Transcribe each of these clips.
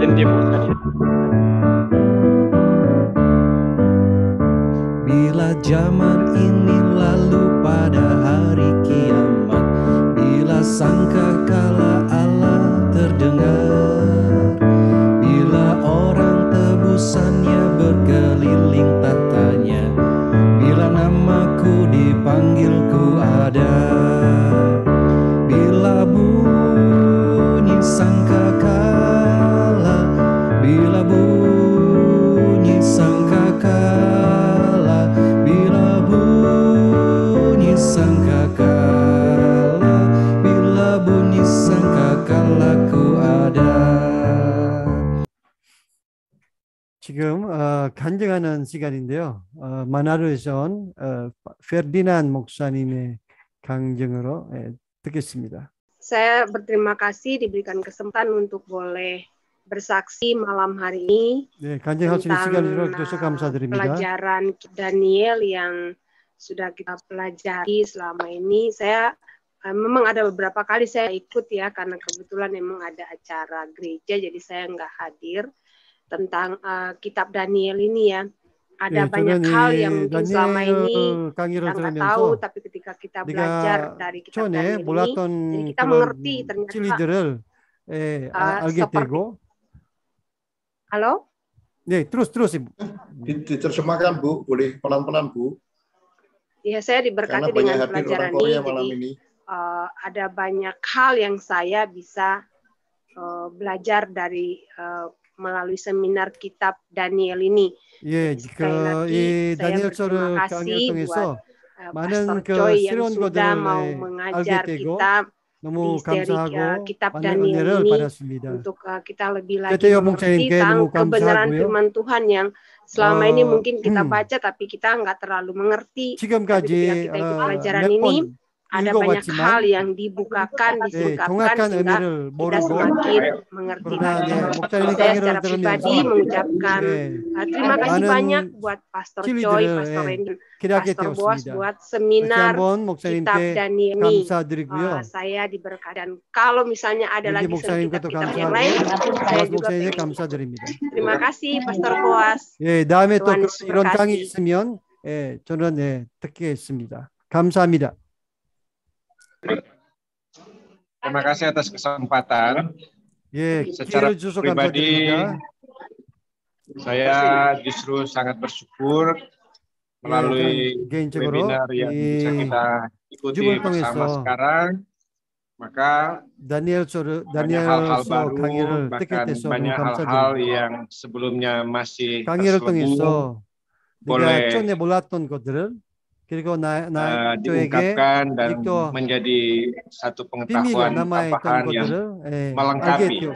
Bila zaman ini lalu pada hari kiamat, bila sangkakala Allah terdengar, bila orang tebusannya berkeliling tahtanya, bila namaku dipanggil ku ada, bila bunyi sangkakala, bila bunyi sangkakala, bila bunyi sangkakala, bila bunyi sangkakala ku ada. 지금 간증하는 시간인데요. 마나르에서 온 페르디난 목사님의 강증으로 듣겠습니다. Saya berterima kasih diberikan kesempatan untuk boleh bersaksi malam hari ini 네, 간증할 수 있는 시간을 주셔서 감사드립니다. pelajaran Daniel yang sudah kita pelajari selama ini. Saya memang ada beberapa kali saya ikut ya, karena kebetulan memang ada acara gereja, jadi saya nggak hadir tentang kitab Daniel ini ya. Ada banyak hal yang mungkin selama ini kita nggak tahu, tapi ketika kita belajar dari kitab Daniel ini, jadi kita mengerti ternyata seperti. Halo? 네, terus Ibu. Diterjemahkan Bu, boleh pelan-pelan Bu. Ya, saya diberkati dengan pelajaran ini. Jadi ada banyak hal yang saya bisa belajar dari melalui seminar kitab Daniel ini. 예, 다니엘서를 강의를 통해서 많은 새로운 새로운 것들을 알게 되고 너무 감사하고 많은 은혜를 받았습니다. Untuk kita lebih lagi mengerti tentang kebenaran firman Tuhan yang selama ini mungkin kita baca tapi kita nggak terlalu mengerti. 지금까지 kita ikut pelajaran ini ada banyak hal yang dibukakan, disingkapkan sehingga kita semakin mengerti. Saya secara pribadi mengucapkan terima kasih banyak buat Pastor Choi, Pastor Randy, Pastor Boas buat seminar kitab Daniel ini. Saya diberkati, dan kalau misalnya ada lagi kitab-kitab yang lain, saya juga terima kasih Pastor Boas. 다음에 또 이런 강의 있으면 저는 듣겠습니다. 감사합니다. Terima kasih atas kesempatan. Secara pribadi, saya justru sangat bersyukur melalui webinar yang bisa kita ikuti bersama sekarang. Maka banyak hal-hal baru, bahkan banyak hal-hal yang sebelumnya masih terselubung boleh diungkapkan dan menjadi satu pengetahuan tambahan yang melengkapi.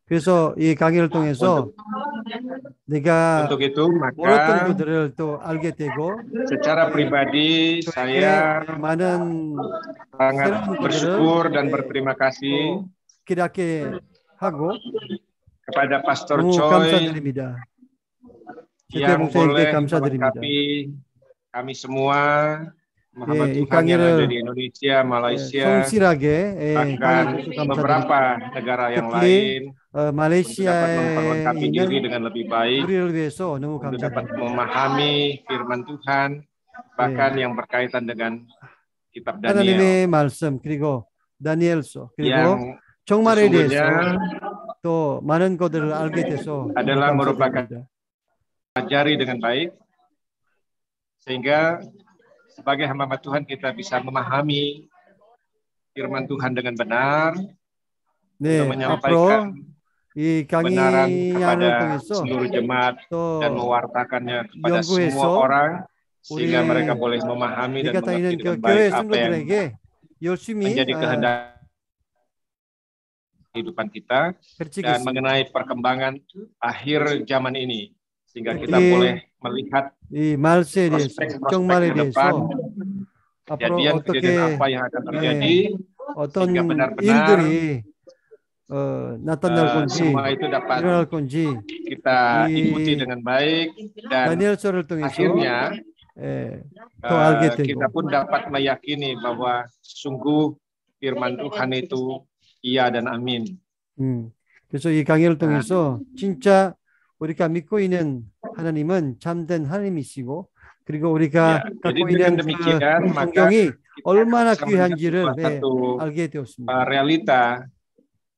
그래서 이 강의를 통해서 내가 untuk itu maka secara pribadi saya sangat bersyukur dan berterima kasih kepada Pastor Choi yang boleh melengkapi kami semua, Muhammad Tuhan yang ada di Indonesia, Malaysia, bahkan beberapa negara yang lain, Malaysia dapat memperlengkapi diri dengan lebih baik, untuk dapat memahami firman Tuhan, bahkan yang berkaitan dengan kitab Daniel. yang sesungguhnya adalah merupakan pelajari dengan baik, sehingga sebagai hamba Tuhan kita bisa memahami firman Tuhan dengan benar, untuk menyampaikan kebenaran kepada seluruh jemaat dan mewartakannya kepada semua orang, sehingga mereka boleh memahami dan mengerti dengan baik apa yang menjadi kehendak kehidupan kita dan mengenai perkembangan akhir zaman ini, sehingga kita boleh melihat prospek-prospek ke depan, kejadian-kejadian apa yang akan terjadi, sehingga benar-benar semua itu dapat kita ikuti dengan baik, dan akhirnya kita pun dapat meyakini bahwa sungguh firman Tuhan itu iya dan amin. 그래서 이 강의를 통해서 진짜 우리가 믿고 있는 하나님은 참된 하나님이시고 그리고 우리가 갖고 있는 그 성경이 얼마나 귀한지를 알게 되었습니다. realita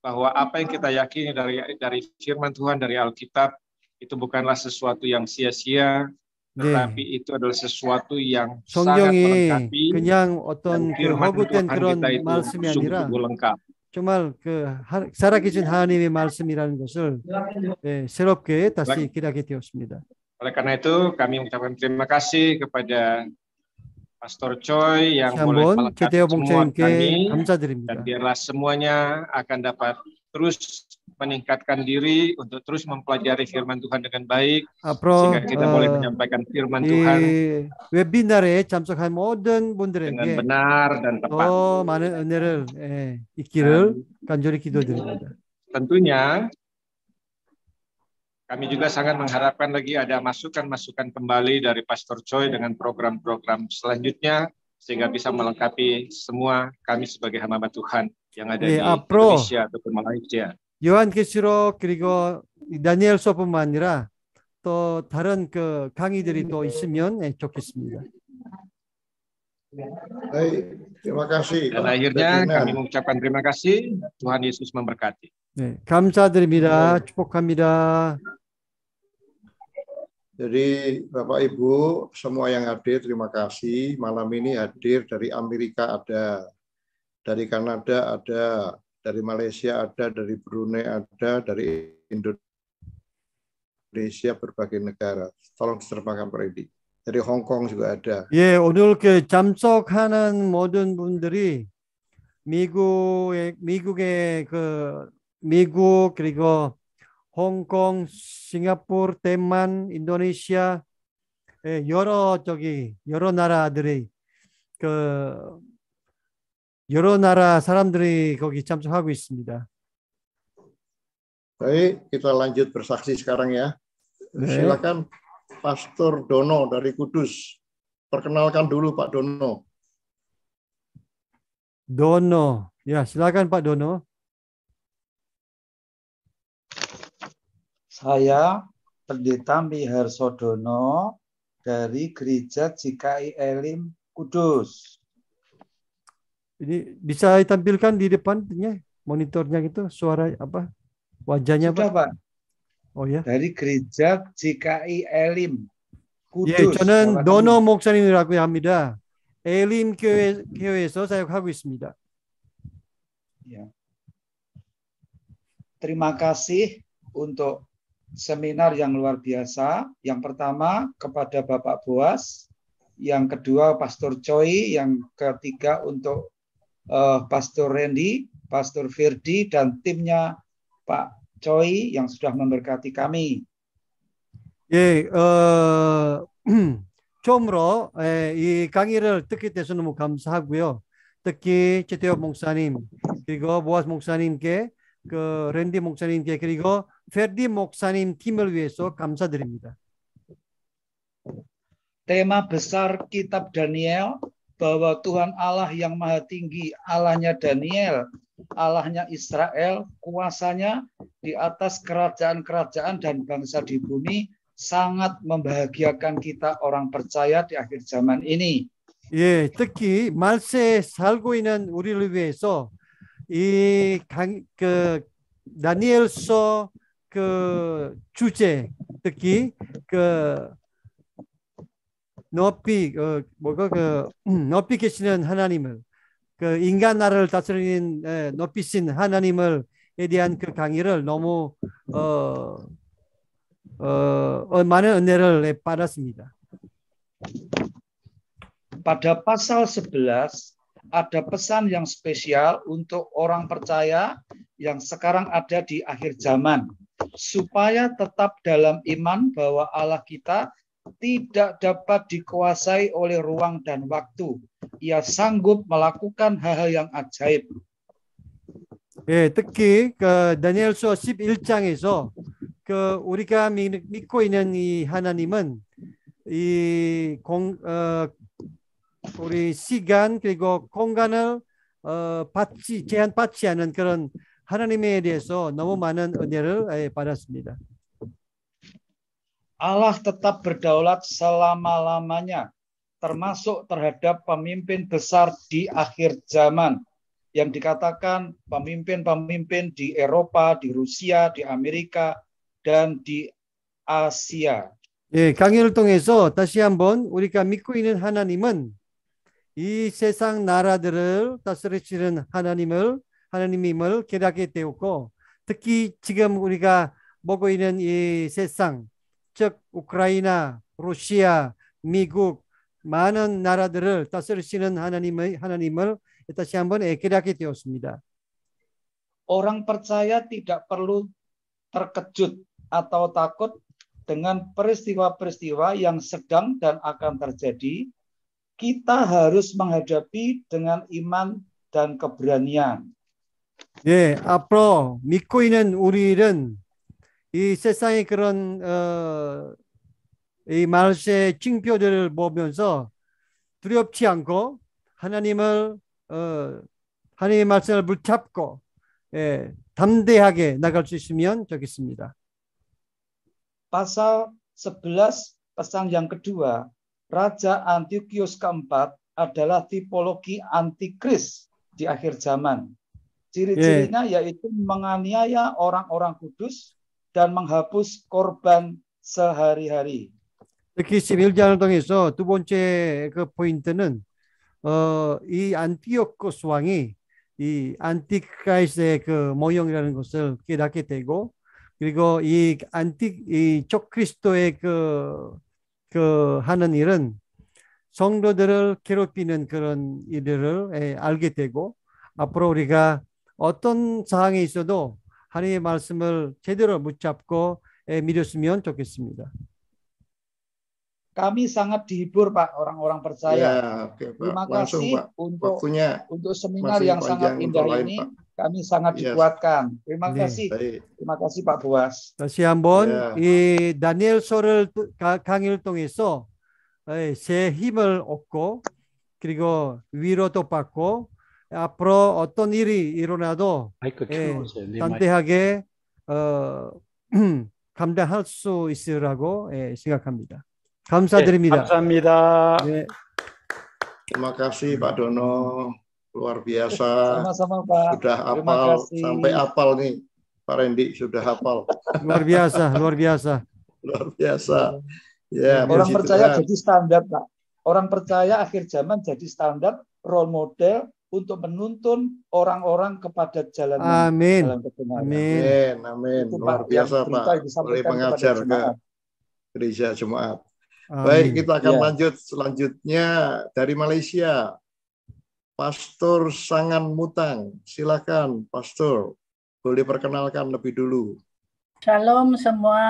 bahwa apa yang kita yakini dari firman Tuhan dari Alkitab itu bukanlah sesuatu yang sia-sia, tetapi itu adalah sesuatu yang sangat melengkapi. 그냥 어떤 그 허구된 그런 말씀이 아니라 정말 그 살아계신 하나님의 말씀이라는 것을 새롭게 다시 기대하게 되었습니다. Oleh karena itu kami mengucapkan terima kasih kepada Pastor Choi yang boleh melengkapi semua kami dan biarlah semuanya akan dapat terus meningkatkan diri untuk terus mempelajari firman Tuhan dengan baik sehingga kita boleh menyampaikan firman Tuhan 웨비나르에 참석한 모든 분들에게 dengan benar dan tepat. 더 많은 은혜를 있기를 간절히 기도드립니다. Tentunya kami juga sangat mengharapkan lagi ada masukan-masukan kembali dari Pastor Choi dengan program-program selanjutnya sehingga bisa melengkapi semua kami sebagai hamba Tuhan yang ada di Indonesia ataupun Malaysia. 요한계시록 그리고 다니엘서뿐만 아니라 또 다른 그 강의들이 또 있으면 좋겠습니다. Terima kasih. Dan akhirnya kami mengucapkan terima kasih. Tuhan Yesus memberkati. 네, 감사드립니다. 축복합니다. Jadi Bapak Ibu semua yang hadir terima kasih. Malam ini hadir dari Amerika ada, dari Kanada ada, dari Malaysia ada, dari Brunei ada, dari Indonesia berbagai negara. Tolong diterjemahkan Pak Edi. Dari Hong Kong juga ada. 예, 오늘 그 참석하는 모든 분들이 미국의 그 미국 그리고 홍콩, 싱가포르, 대만, 인도네시아 여러 나라들이 여러 나라 사람들이 거기 참석하고 있습니다. Baik, kita lanjut bersaksi sekarang ya. Silakan Pastor Dono dari Kudus. Perkenalkan dulu Pak Dono. Dono. Ya, silakan Pak Dono. Saya Pendeta Miharso Dono dari Gereja GKI Elim Kudus. Ini bisa ditampilkan di depannya monitornya gitu suara apa wajahnya Sudah, Pak? Oh ya. Dari Gereja GKI Elim Kudus. 예, 저는 도노 목사님이라고 합니다. 엘림 교회에서 사역하고 있습니다. Ya. Terima kasih untuk seminar yang luar biasa. Yang pertama kepada Bapak Boas, yang kedua Pastor Choi, yang ketiga untuk Pastor Randy, Pastor Firdi, dan timnya Pak Choi yang sudah memberkati kami. 예, 처음으로 이 강의를 듣게 돼서 너무 감사하고요. 특히 최태호 목사님 그리고 보아스 목사님께 그 랜디 목사님께 그리고 페르디 목사님 팀을 위해서 감사드립니다. Tema besar kitab Daniel bahwa Tuhan Allah yang Maha Tinggi, Allahnya Daniel, Allahnya Israel, kuasanya di atas kerajaan-kerajaan dan bangsa di bumi sangat membahagiakan kita orang percaya di akhir zaman ini. 예, 특히 말세에 살고 있는 우리를 위해서 그 다니엘서 그 주제 특히 그 높이 높이 계시는 하나님을 그 인간 나라를 다스리는 높이신 하나님을 대한 그 강의를 너무 많은 은혜를 받았습니다. Pada pasal 11 ada pesan yang spesial untuk orang percaya yang sekarang ada di akhir zaman supaya tetap dalam iman bahwa Allah kita tidak dapat dikuasai oleh ruang dan waktu. Ia sanggup melakukan hal-hal yang ajaib. 예, 특히 그 다니엘서 11장에서 그 우리가 믿고 있는 이 하나님은 우리 시간 그리고 공간을 제한받지 않은 그런 하나님에 대해서 너무 많은 은혜를 받았습니다. Allah tetap berdaulat selama-lamanya, termasuk terhadap pemimpin besar di akhir zaman yang dikatakan pemimpin-pemimpin di Eropa, di Rusia, di Amerika, dan di Asia. 예, 강의를 통해서 다시 한번 우리가 믿고 있는 하나님은 이 세상 나라들을 다스리시는 하나님임을 깨닫게 되었고, 특히 지금 우리가 보고 있는 이 세상, 즉 우크라이나, 러시아, 미국 많은 나라들을 다스리시는 하나님을 다시 한번 깨닫게 되었습니다. Orang percaya tidak perlu terkejut atau takut dengan peristiwa-peristiwa yang sedang dan akan terjadi. Kita harus menghadapi dengan iman dan keberanian. 예, 앞으로 믿고 있는 우리는 이 세상의 그런 이 말세의 징표들을 보면서 두렵지 않고 하나님의 말씀을 붙잡고 담대하게 나갈 수 있으면 좋겠습니다. Pasal 11 pesan yang kedua, Raja Antiochus keempat adalah tipologi antikris di akhir zaman. Ciri-cirinya yaitu menganiaya orang-orang kudus dan menghapus korban sehari-hari. 특히 11장을 통해서 두 번째 그 포인트는 이 안티오코스 왕이 이 안티크라이스의 그 모형이라는 것을 깨닫게 되고, 그리고 이 적그리스도의 그 하는 일은 성도들을 괴롭히는 그런 일들을 알게 되고, 앞으로 우리가 어떤 상황에 있어도 하나님의 말씀을 제대로 붙잡고 믿었으면 좋겠습니다. Kami sangat dihibur, Pak, orang-orang percaya. Ya, oke, Pak. Terima Langsung, kasih Pak. untuk seminar yang sangat indah ini. Pak. Kami sangat dikuatkan. Terima kasih. Terima kasih, Pak Boas. 다시 한번 이 다니엘서를 강의를 통해서 새 힘을 얻고, 그리고 위로도 받고, 앞으로 어떤 일이 일어나도 담대하게 감당할 수 있으라고 생각합니다. 감사드립니다. 네, 감사합니다. 네. Terima kasih Pak Dono, luar biasa. Sama-sama, Pak. Sudah hafal, sampai hafal nih Pak Randy, sudah hafal. Luar biasa, luar biasa. Luar biasa. Ya, orang percaya jadi standar, Pak. Orang percaya akhir zaman jadi standar, role model untuk menuntun orang-orang kepada jalan amin. Amin. Amin. Luar biasa, Pak. Boleh mengajar ke gereja Jemaat. Baik, kita akan lanjut selanjutnya dari Malaysia. Pastor Sangan Mutang. Silakan, Pastor. Boleh perkenalkan lebih dulu. Shalom semua.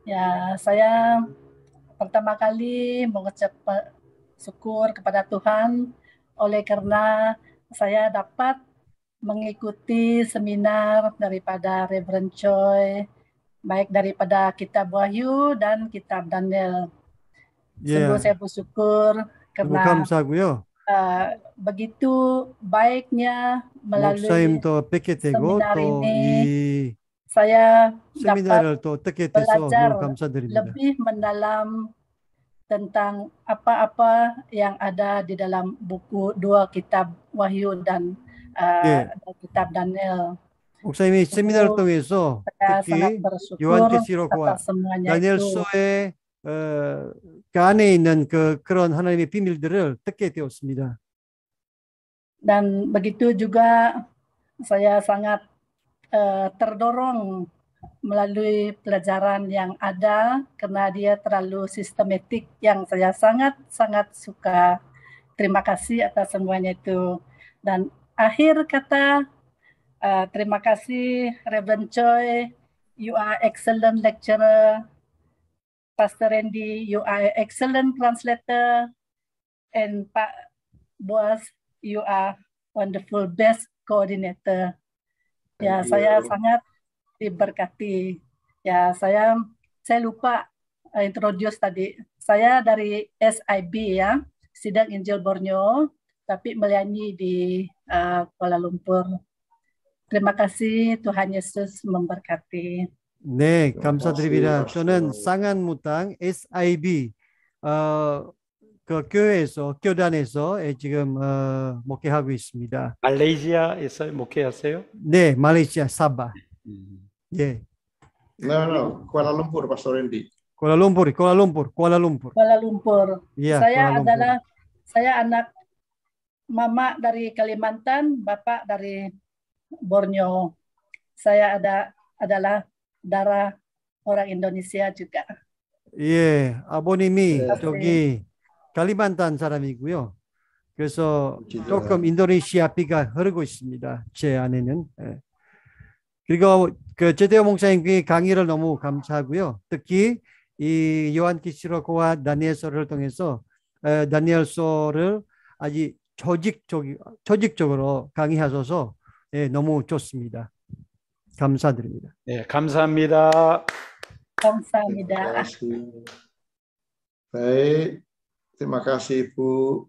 Ya, saya pertama kali mengucap syukur kepada Tuhan oleh karena saya dapat mengikuti seminar daripada Reverend Choi, baik daripada Kitab Wahyu dan Kitab Daniel. Sungguh saya bersyukur karena begitu baiknya melalui seminar ini saya dapat belajar lebih mendalam tentang apa-apa yang ada di dalam buku dua Kitab Wahyu dan Kitab Daniel. 목사님이 세미나를 통해서 특히 요한계시록과 다니엘서의 그 안에 있는 그런 하나님의 비밀들을 듣게 되었습니다. Dan begitu juga saya sangat terdorong melalui pelajaran yang ada karena dia terlalu sistematik yang saya sangat suka. Terima kasih atas semuanya itu. Dan akhir kata, terima kasih Reverend Choi, you are excellent lecturer. Pastor Randy, you are excellent translator. And Pak Boas, you are wonderful best coordinator. Ya, saya sangat diberkati. Ya, saya lupa introduce tadi. Saya dari SIB ya, Sidang Injil Borneo, tapi melayani di Kuala Lumpur. Terima kasih, Tuhan Yesus memberkati. 네, 감사드립니다. 저는 쌍안무당 SIB 그 교회에서 교단에서 지금 목회하고 있습니다. 말레이시아에서 목회하세요? 네, 말레이시아 사바. 예. No, Kuala Lumpur, Pastor Randy. Kuala Lumpur. Kuala Lumpur. Ya, Saya anak mama dari Kalimantan, bapak dari Borneo. Saya adalah darah orang Indonesia juga. 예, 아버님이 저기 칼리만탄 사람이고요. 그래서 조금 인도네시아 피가 흐르고 있습니다. 제 안에는. 예. 그리고 그 제대호 목사님께 강의를 너무 감사하고요. 특히 이 요한계시록과 다니엘서를 통해서 다니엘서를 아주 조직적으로 강의하셔서 너무 좋습니다. 감사드립니다. 네, 감사합니다. 감사합니다. Baik, terima kasih Ibu.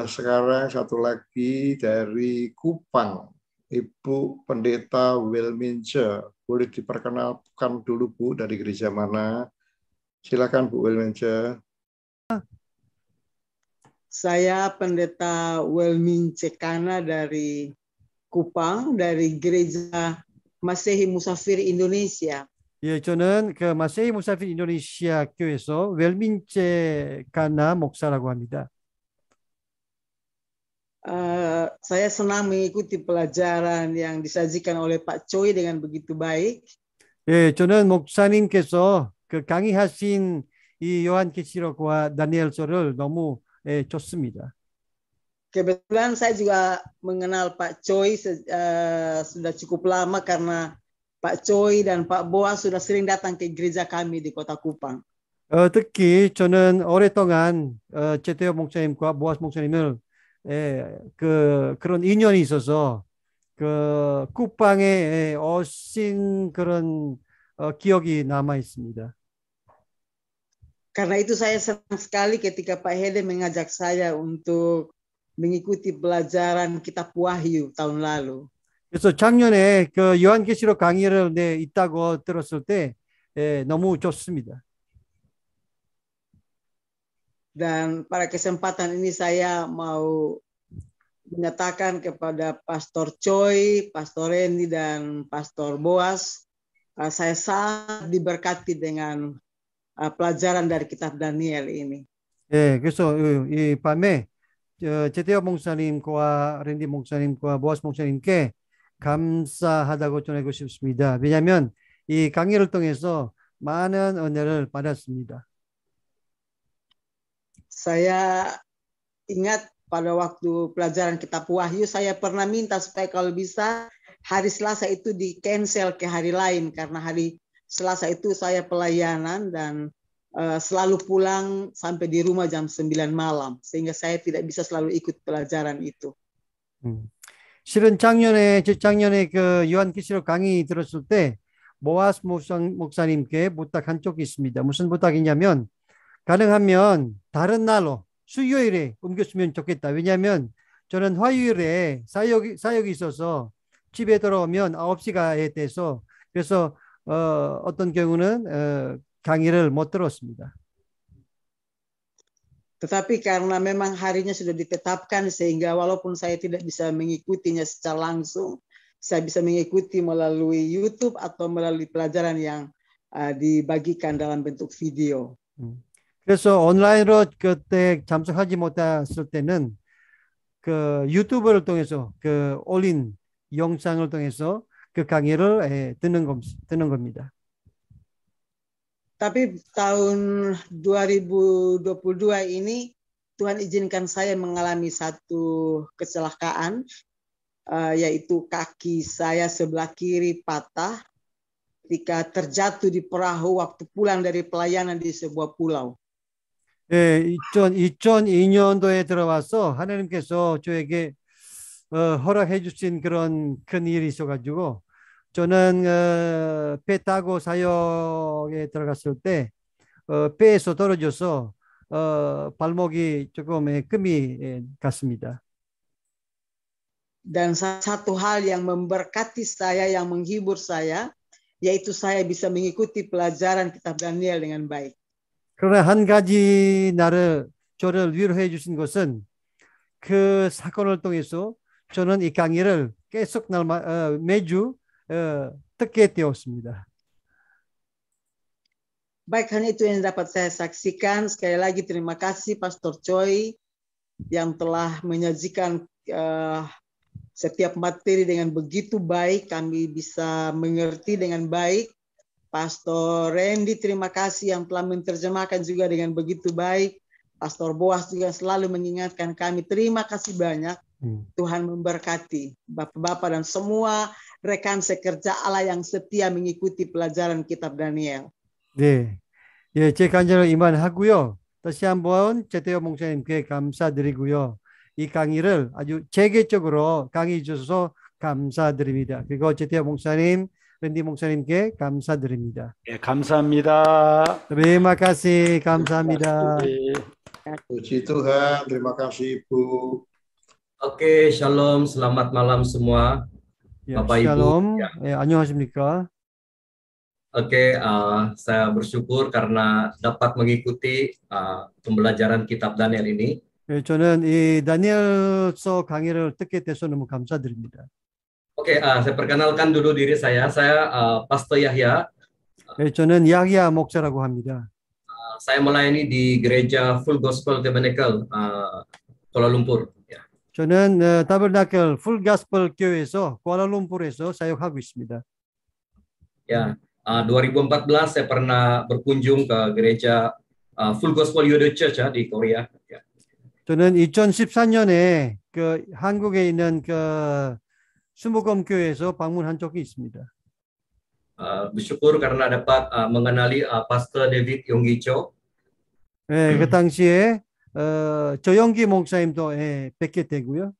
Sekarang satu lagi dari Kupang, Ibu Pendeta Wilmince. Boleh diperkenalkan dulu Bu, dari gereja mana? Silakan Bu Wilmince. Saya Pendeta Wilmince Kana dari Kupang, dari Gereja Masehi Musafir Indonesia. 예, 저는 그 마세히 무사필 인도네시아 교회에서 웰민체 가나 목사라고 합니다. Saya senang mengikuti pelajaran yang disajikan oleh Pak Choi dengan begitu baik. 예, 저는 목사님께서 그 강의하신 이 요한계시록과 다니엘서를 너무 좋습니다. Kebetulan saya juga mengenal Pak Choi sudah cukup lama karena Pak Choi dan Pak Boas sudah sering datang ke gereja kami di Kota Kupang. 특히 저는 오랫동안 제테오 목사님과 보아스 목사님을 그런 인연이 있어서 그 쿠팡에 오신 그런 기억이 남아 있습니다. Karena itu saya senang sekali ketika Pak Hede mengajak saya untuk mengikuti pelajaran Kitab Wahyu tahun lalu. 그래서 작년에 그 요한계시록 강의를 있다고 들었을 때 너무 좋습니다. Dan pada kesempatan ini saya mau menyatakan kepada Pastor Choi, Pastor Randy dan Pastor Boas, saya sangat diberkati dengan pelajaran dari Kitab Daniel ini. 예, 그래서 이 밤에 제테오 목사님과 랜디 목사님과 보아스 목사님께 감사하다고 전하고 싶습니다. 왜냐하면 이 강의를 통해서 많은 은혜를 받았습니다. Saya ingat pada waktu pelajaran Kitab Wahyu, saya pernah minta supaya kalau bisa hari Selasa itu di cancel ke hari lain karena hari Selasa itu saya pelayanan dan selalu pulang sampai di rumah jam 9 malam sehingga saya tidak bisa selalu ikut pelajaran itu. 실은 재작년에 그 요한계시록 강의 들었을 때 모아스 목사님께 부탁한 적이 있습니다. 무슨 부탁이냐면 가능하면 다른 날로 수요일에 옮겼으면 좋겠다. 왜냐하면 저는 화요일에 사역이 있어서 집에 들어오면 9시가 돼서 그래서 어떤 경우는 강의를 못 들었습니다. Tetapi karena memang harinya sudah ditetapkan sehingga walaupun saya tidak bisa mengikutinya secara langsung, saya bisa mengikuti melalui YouTube atau melalui pelajaran yang dibagikan dalam bentuk video. 그래서 온라인으로 그때 참석하지 못했을 때는 그 유튜브를 통해서 그 올린 영상을 통해서 그 강의를 듣는 겁니다. Tapi tahun 2022 ini Tuhan izinkan saya mengalami satu kecelakaan, yaitu kaki saya sebelah kiri patah ketika terjatuh di perahu waktu pulang dari pelayanan di sebuah pulau. 예, 2002년도에 들어와서 하나님께서 저에게 허락해 주신 그런 큰 일이 있어가지고 저는 배 타고 사역에 들어갔을 때 배에서 떨어져서 발목이 조금 금이 갔습니다. Dan satu hal yang memberkati saya, yang menghibur saya, yaitu saya bisa mengikuti pelajaran kitab Daniel dengan baik. 그러나 한 가지 저를 위로해 주신 것은 그 사건을 통해서 저는 이 강의를 계속 매주 듣게 되었습니다. Baik, hanya itu yang dapat saya saksikan. Sekali lagi terima kasih Pastor Choi yang telah menyajikan setiap materi dengan begitu baik. Kami bisa mengerti dengan baik. Pastor Randy terima kasih yang telah menerjemahkan juga dengan begitu baik. Pastor Boas juga selalu mengingatkan kami. Terima kasih banyak. Tuhan memberkati Bapak-bapak dan semua rekan sekerja Allah yang setia mengikuti pelajaran kitab Daniel. 네, 예, 제 간절을 이만하고요. 다시 한번 제태호 목사님께 감사드리고요. 이 강의를 아주 체계적으로 강의해 주셔서 감사드립니다. 그리고 제태호 목사님, 랜디 목사님께 감사드립니다. 예, 감사합니다. Terima kasih, 감사합니다. Puji Tuhan, terima kasih Ibu. Oke, shalom, selamat malam semua. Bapak Shalom, Ibu. 예, 안녕하십니까? Oke, saya bersyukur karena dapat mengikuti pembelajaran kitab Daniel ini. 예, 저는 이 다니엘서 강의를 듣게 돼서 너무 감사드립니다. Oke, saya perkenalkan dulu diri saya. Saya Pastor Yahya. 예, 저는 야히야 목사라고 합니다. Saya melayani di gereja Full Gospel Tabernacle Kuala Lumpur. Ya. 저는 타버나클 풀 가스펠 교회에서 쿠알라룸푸르에서 사역하고 있습니다. Ya, 2014 saya pernah berkunjung ke gereja Full Gospel Yodo Church di Korea. Ya. 저는 2014년에 그 한국에 있는 그 수목금 교회에서 방문한 적이 있습니다. Bersyukur karena dapat mengenali Pastor David Yonggi Cho. 예, 그 당시에 조영기 목사님도 뵙게 되고요.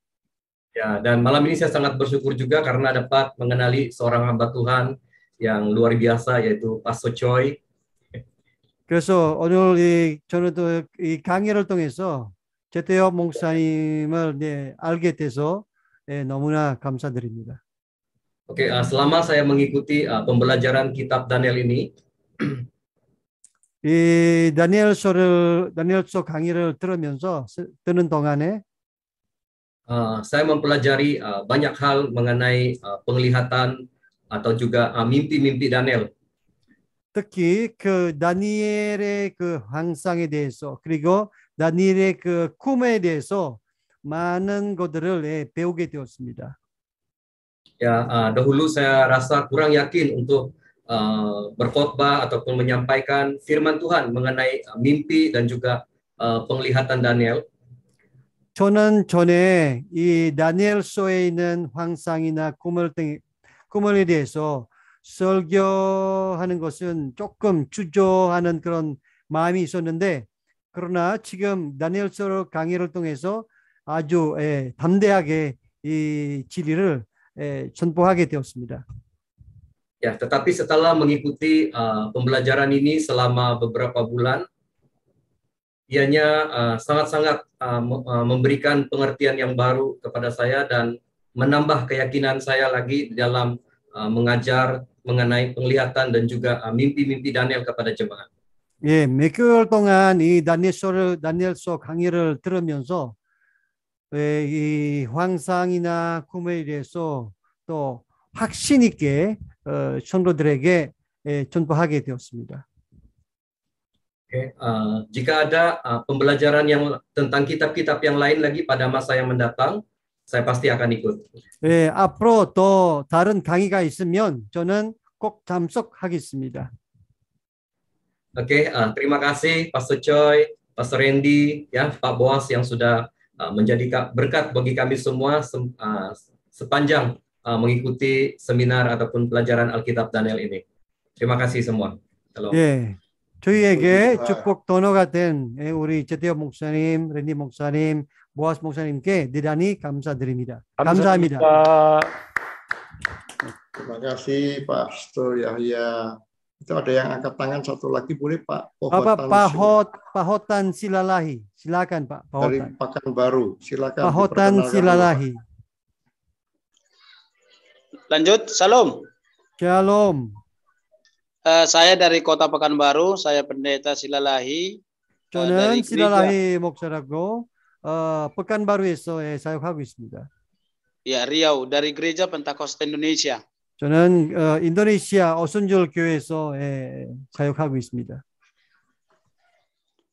Ya, dan malam ini saya sangat bersyukur juga karena dapat mengenali seorang hamba Tuhan yang luar biasa yaitu Pastor Choi. 그래서 오늘 저는 또 이 강의를 통해서 제태호 목사님을 알게 돼서 너무나 감사드립니다. Oke, selama saya mengikuti pembelajaran kitab Daniel ini, 이 다니엘서 강의를 듣는 동안에 saya mempelajari banyak hal mengenai penglihatan atau juga mimpi-mimpi Daniel. 특히 그 다니엘의 그 환상에 대해서 그리고 다니엘의 그 꿈에 대해서 많은 것들을 배우게 되었습니다. Ya, dahulu saya rasa kurang yakin untuk berkhotbah ataupun menyampaikan firman Tuhan mengenai mimpi dan juga penglihatan Daniel. 저는 전에 이 다니엘서에 있는 환상이나 꿈에 대해서 설교하는 것은 조금 주저하는 그런 마음이 있었는데 그러나 지금 다니엘서 강의를 통해서 아주 담대하게 이 진리를 선포하게 되었습니다. Ya, tetapi setelah mengikuti pembelajaran ini selama beberapa bulan, ianya sangat-sangat memberikan pengertian yang baru kepada saya dan menambah keyakinan saya lagi dalam mengajar mengenai penglihatan dan juga mimpi-mimpi Daniel kepada jemaat. 예, 몇 개월 동안 이 다니엘서 강의를 들으면서 이 환상이나 꿈에 대해서 또 확신 있게 성도들에게 전파하게 되었습니다. Okay. Jika ada pembelajaran yang tentang kitab-kitab yang lain lagi pada masa yang mendatang, saya pasti akan ikut. 예, 앞으로 또 다른 강의가 있으면 저는 꼭 참석하겠습니다. Oke, terima kasih Pastor Choi, Pastor Randy, ya Pak Boas yang sudah menjadi berkat bagi kami semua sepanjang mengikuti seminar ataupun pelajaran Alkitab Daniel ini. Terima kasih semua. Halo. 예, 저희에게 축복 도너가 된 우리 제태호 목사님, 랜디 목사님, 보아스 목사님께 대단히 감사드립니다. 감사합니다. Terima kasih Pastor Yahya. Itu ada yang angkat tangan satu lagi, boleh Pak? Pahotan Silalahi. Silakan Pak. Pahotan. Dari Pekanbaru. Silakan. Pahotan Silalahi. Lanjut, Salam. Shalom. Saya dari Kota Pekanbaru, saya pendeta Silalahi. 저는 실라라히 목사라고 Pekanbaru에서 사역하고 있습니다. Ya, Riau dari Gereja Pentakosta Indonesia. 저는 인도네시아 어순절 교회에서 사역하고 있습니다.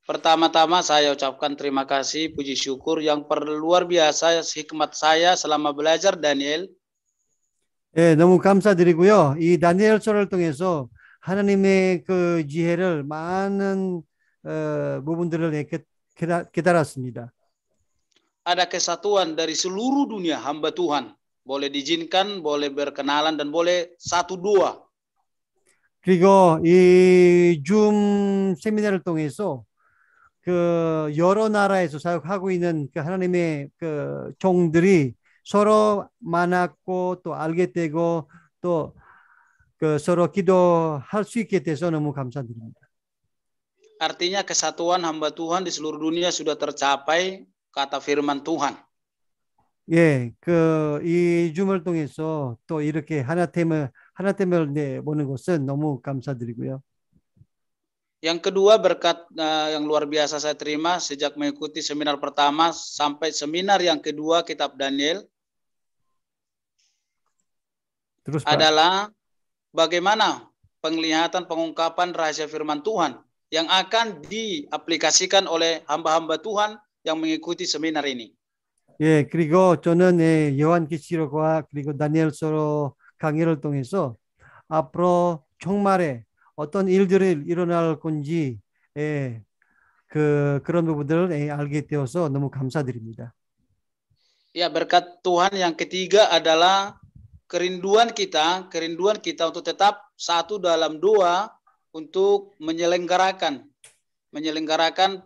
Pertama-tama saya ucapkan terima kasih, puji syukur yang luar biasa hikmat saya selama belajar Daniel. 너무 감사드리고요. 이 다니엘서를 통해서 하나님의 그 지혜를 많은 부분들을 깨달았습니다. Ada kesatuan dari seluruh dunia hamba Tuhan. Boleh diizinkan, boleh berkenalan, dan boleh satu dua. 그리고 이 줌 세미나를 통해서 그 여러 나라에서 사역하고 있는 그 하나님의 그 종들이 서로 만났고 또 알게 되고 또 그 서로 기도할 수 있게 돼서 너무 감사드립니다. Artinya kesatuan hamba Tuhan di seluruh dunia sudah tercapai, kata firman Tuhan. 예, 그 이 줌을 통해서 또 이렇게 하나됨을 보는 것은 너무 감사드리고요. Yang kedua, berkat yang luar biasa saya terima sejak mengikuti seminar pertama sampai seminar yang kedua Kitab Daniel. Terus, adalah bagaimana penglihatan pengungkapan rahasia firman Tuhan yang akan diaplikasikan oleh hamba-hamba Tuhan yang mengikuti seminar ini. 예, 그리고 저는 요한계시록과 그리고 다니엘서 강의를 통해서 앞으로 종말에 어떤 일들이 일어날 건지 그런 부분들을 알게 되어서 너무 감사드립니다. Ya, berkat Tuhan yang ketiga adalah kerinduan kita untuk tetap satu dalam doa untuk menyelenggarakan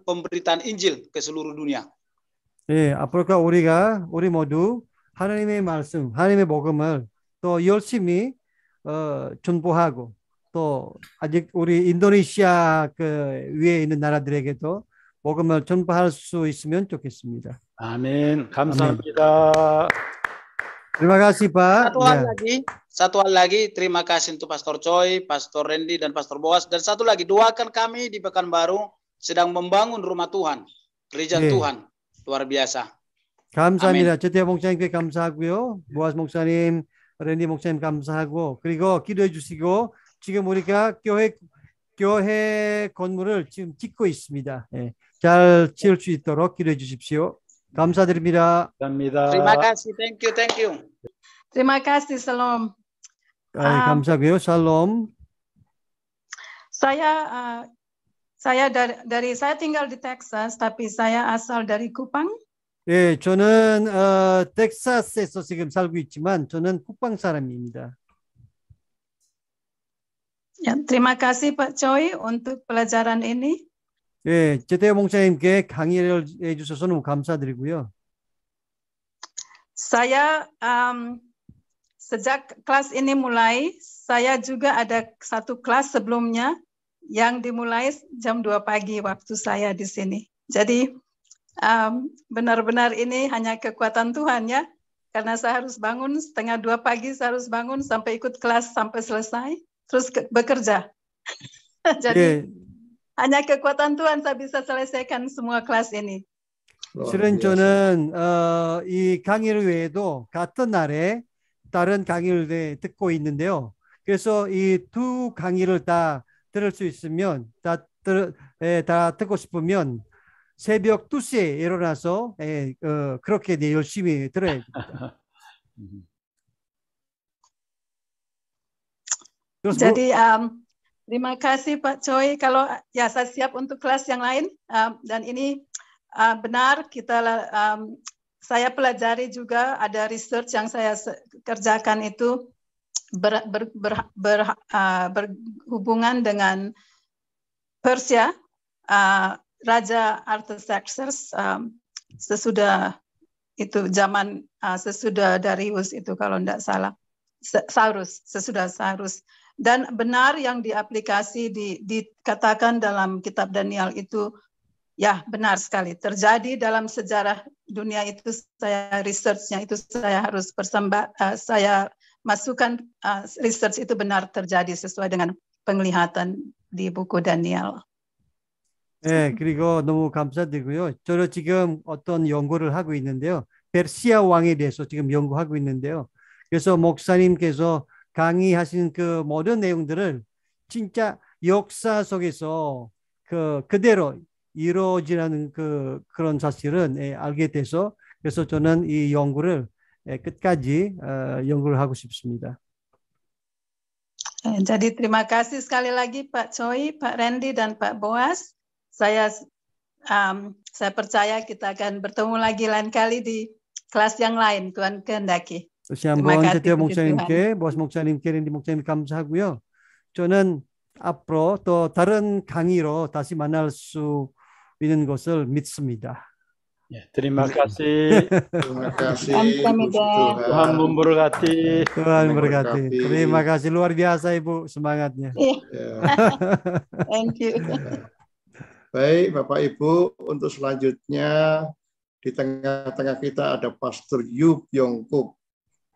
pemberitaan Injil ke seluruh dunia. 예, 앞으로 우리 모두 하나님의 말씀, 하나님의 복음을 또 열심히 전포하고 또 아직 우리 인도네시아 그 위에 있는 나라들에게도 복음을 전파할 수 있으면 좋겠습니다. 아멘. 감사합니다. Terima kasih Pak. Satu hal lagi, terima kasih untuk Pastor Choi, Pastor Randy, dan Pastor Boas. Dan satu lagi, doakan kami di Pekanbaru sedang membangun rumah Tuhan, gereja Tuhan. Luar biasa. 감사합니다. 제태 목사님께 감사하고요. 보아스 목사님, 랜디 목사님 감사하고 그리고 기도해 주시고 지금 우리가 교회 건물을 지금 짓고 있습니다. 잘 지을 수 있도록 기도해 주십시오. 감사드립니다. 감사합니다. Terima kasih. Thank you. Terima kasih, Salam. 감사하고요. 샬롬. Saya tinggal di Texas, tapi saya asal dari Kupang. 예, 저는 텍사스에서 지금 살고 있지만 저는 쿠팡 사람입니다. Ya, terima kasih Pak Choi untuk pelajaran ini. 예, 제태 목사님께 강의를 해주셔서 너무 감사드리고요. Saya sejak kelas ini mulai, saya juga ada satu kelas sebelumnya yang dimulai jam 2 pagi waktu saya di sini. Jadi benar-benar ini hanya kekuatan Tuhan ya, karena saya harus bangun 1:30 pagi, saya harus bangun sampai ikut kelas sampai selesai, terus bekerja. Jadi hanya kekuatan Tuhan saya bisa selesaikan semua kelas ini. 실은 저는 이 강의를 외에도 같은 날에 다른 강의를 듣고 있는데요. 그래서 이 두 강의를 다 들을 수 있으면 다 듣고 싶으면 새벽 2시에 일어나서 그렇게 열심히 들어야 됩니다. Jadi terima kasih Pak Choi. Kalau ya saya siap untuk kelas yang lain dan ini benar saya pelajari juga ada research yang saya kerjakan itu berhubungan dengan Persia, Raja Artaxerxes sesudah itu zaman sesudah Darius itu kalau tidak salah, sesudah Cyrus. Dan benar yang diaplikasi dikatakan dalam kitab Daniel itu ya benar sekali terjadi dalam sejarah dunia itu. Saya researchnya itu saya harus saya masukan research itu benar terjadi sesuai dengan penglihatan di buku Daniel. 네, 그리고 너무 감사드리고요. 저도 지금 어떤 연구를 하고 있는데요. 페르시아 왕에 대해서 지금 연구하고 있는데요. 그래서 목사님께서 강의하신 그 모든 내용들을 진짜 역사 속에서 그대로 이루어지는 그런 사실은 알게 돼서 그래서 저는 이 연구를 끝까지 연구를 하고 싶습니다. Jadi terima kasih sekali lagi Pak Choi, Pak Randy dan Pak Boas. Saya percaya kita akan bertemu lagi lain kali di kelas yang lain. Tuhan kehendaki. terima kasih 제티아 목사님께, 보아스 목사님께, 랜디 목사님 감사하고요. 저는 앞으로 또 다른 강의로 다시 만날 수 있는 것을 믿습니다. terima kasih. Terima kasih. Tuhan memberkati. Tuhan memberkati. Terima kasih luar biasa Ibu semangatnya. Thank you. Baik Bapak Ibu, untuk selanjutnya di tengah-tengah kita ada Pastor Yu Byung-kuk.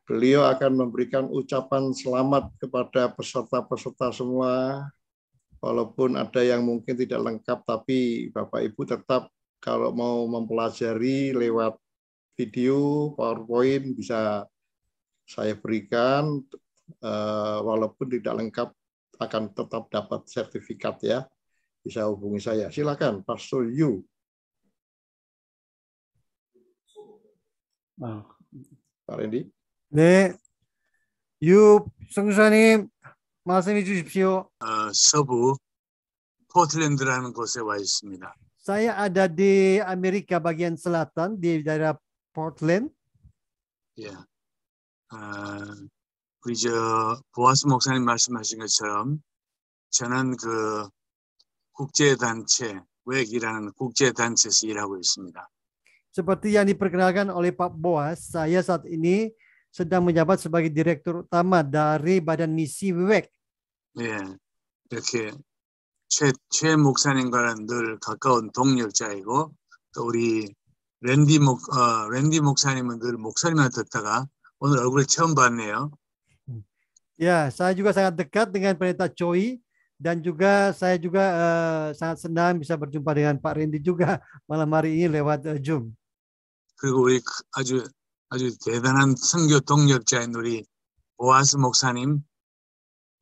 Beliau akan memberikan ucapan selamat kepada peserta-peserta semua. Walaupun ada yang mungkin tidak lengkap, tapi Bapak Ibu tetap kalau mau mempelajari lewat video, PowerPoint bisa saya berikan. Walaupun tidak lengkap akan tetap dapat sertifikat ya. Bisa hubungi saya. Silakan Pastor Yu. Pak Randy. 네, 유 성수사님 말씀해 주십시오. 서부 포틀랜드라는 곳에 와 있습니다. Saya ada di Amerika bagian selatan di daerah Portland. 예, 우리 보아스 목사님 말씀하신 것처럼 저는 그 국제단체 웩이라는 국제단체에서 일하고 있습니다. Seperti yang diperkenalkan oleh Pak Boas, saya saat ini sedang menjabat sebagai direktur utama dari Badan Misi WEG. 예, 이렇게 최 목사님과는 늘 가까운 동역자이고 또 우리 랜디 목사님은 늘 목소리만 듣다가 오늘 얼굴 처음 봤네요. Ya, saya juga sangat dekat dengan Pendeta Choi dan juga saya juga sangat senang bisa berjumpa dengan Pak Randy juga malam hari ini lewat Zoom. 그리고 우리 아주 대단한 선교 동역자인 우리 보아스 목사님